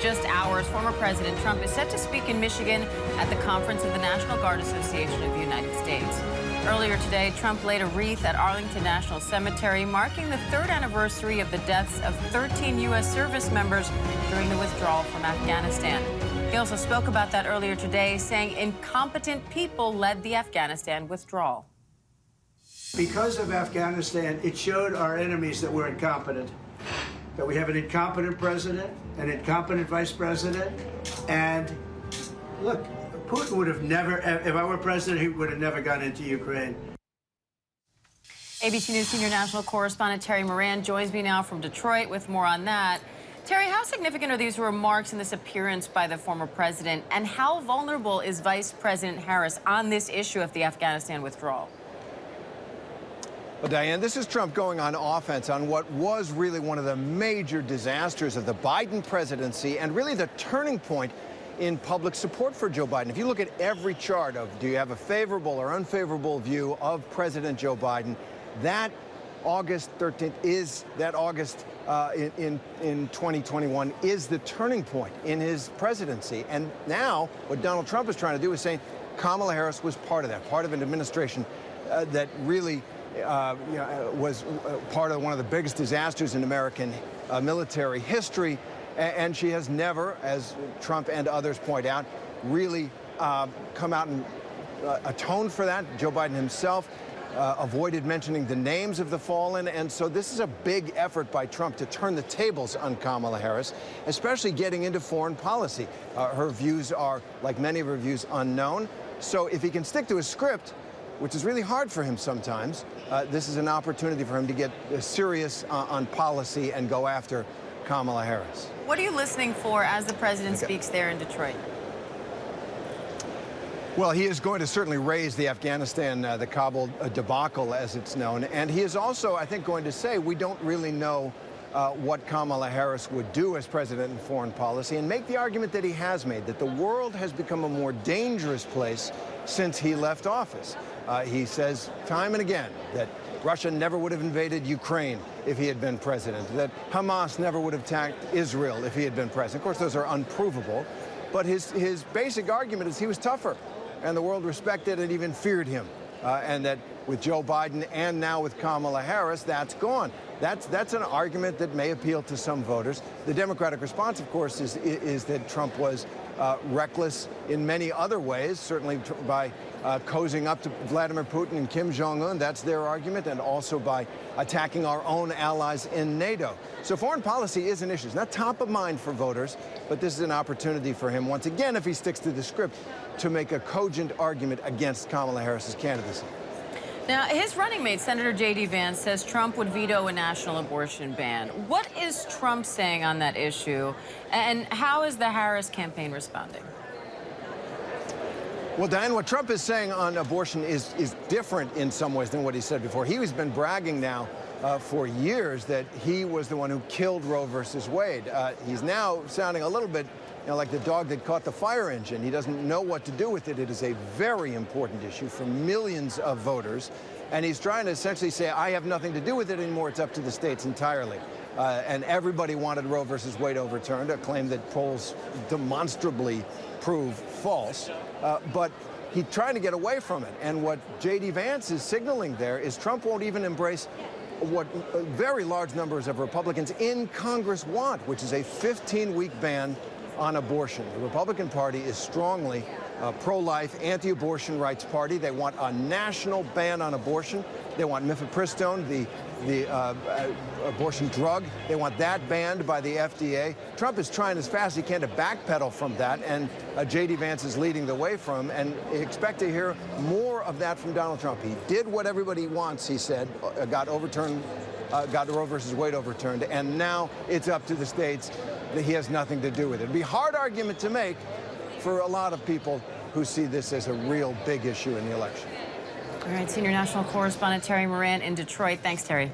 just hours, former President Trump is set to speak in Michigan at the conference of the National Guard Association of the United States. Earlier today, Trump laid a wreath at Arlington National Cemetery, marking the 3rd anniversary of the deaths of 13 U.S. service members during the withdrawal from Afghanistan. He also spoke about that earlier today, saying incompetent people led the Afghanistan withdrawal. Because of Afghanistan, it showed our enemies that we're incompetent, that we have an incompetent president, an incompetent vice president, and look, Putin would have never, if I were president, he would have never gone into Ukraine. ABC News senior national correspondent Terry Moran joins me now from Detroit with more on that. Terry, how significant are these remarks and this appearance by the former president, and how vulnerable is Vice President Harris on this issue of the Afghanistan withdrawal? Well, Diane, this is Trump going on offense on what was really one of the major disasters of the Biden presidency and really the turning point in public support for Joe Biden. If you look at every chart of do you have a favorable or unfavorable view of President Joe Biden, that August 13th is that August in 2021 is the turning point in his presidency. And now what Donald Trump is trying to do is saying Kamala Harris was part of that, part of an administration that really was part of one of the biggest disasters in American military history. And she has never, as Trump and others point out, really come out and atoned for that. Joe Biden himself avoided mentioning the names of the fallen. And so this is a big effort by Trump to turn the tables on Kamala Harris, especially getting into foreign policy. Her views are, like many of her views, unknown. So if he can stick to his script, which is really hard for him sometimes, this is an opportunity for him to get serious on policy and go after Kamala Harris. What are you listening for as the president speaks there in Detroit? Well, he is going to certainly raise the Afghanistan, the Kabul debacle, as it's known. And he is also, I think, going to say we don't really know what Kamala Harris would do as president in foreign policy, and make the argument that he has made, that the world has become a more dangerous place since he left office. He says time and again that Russia never would have invaded Ukraine if he had been president, that Hamas never would have attacked Israel if he had been president. Of course, those are unprovable, but his basic argument is he was tougher, and the world respected and even feared him, and that with Joe Biden and now with Kamala Harris, that's gone. That's an argument that may appeal to some voters. The Democratic response, of course, is that Trump was reckless in many other ways, certainly by cozying up to Vladimir Putin and Kim Jong-un. That's their argument, and also by attacking our own allies in NATO. So foreign policy is an issue. It's not top of mind for voters, but this is an opportunity for him, once again, if he sticks to the script, to make a cogent argument against Kamala Harris's candidacy. Now, his running mate, Senator J.D. Vance, says Trump would veto a national abortion ban. What is Trump saying on that issue, and how is the Harris campaign responding? Well, Diane, what Trump is saying on abortion is different in some ways than what he said before. He's been bragging now for years that he was the one who killed Roe versus Wade. He's now sounding a little bit like the dog that caught the fire engine. He doesn't know what to do with it. It is a very important issue for millions of voters. And he's trying to essentially say, I have nothing to do with it anymore. It's up to the states entirely. And everybody wanted Roe versus Wade overturned, a claim that polls demonstrably prove false. But he's trying to get away from it. And what J.D. Vance is signaling there is Trump won't even embrace what very large numbers of Republicans in Congress want, which is a 15-week ban on abortion. The Republican Party is strongly pro-life, anti-abortion rights party. They want a national ban on abortion. They want mifepristone, the abortion drug. They want that banned by the FDA. Trump is trying as fast as he can to backpedal from that, and J.D. Vance is leading the way from, and expect to hear more of that from Donald Trump. He did what everybody wants, he said, got overturned, got Roe versus Wade overturned, and now it's up to the states. That he has nothing to do with it. It'd be a hard argument to make for a lot of people who see this as a real big issue in the election. All right, senior national correspondent Terry Moran in Detroit. Thanks, Terry.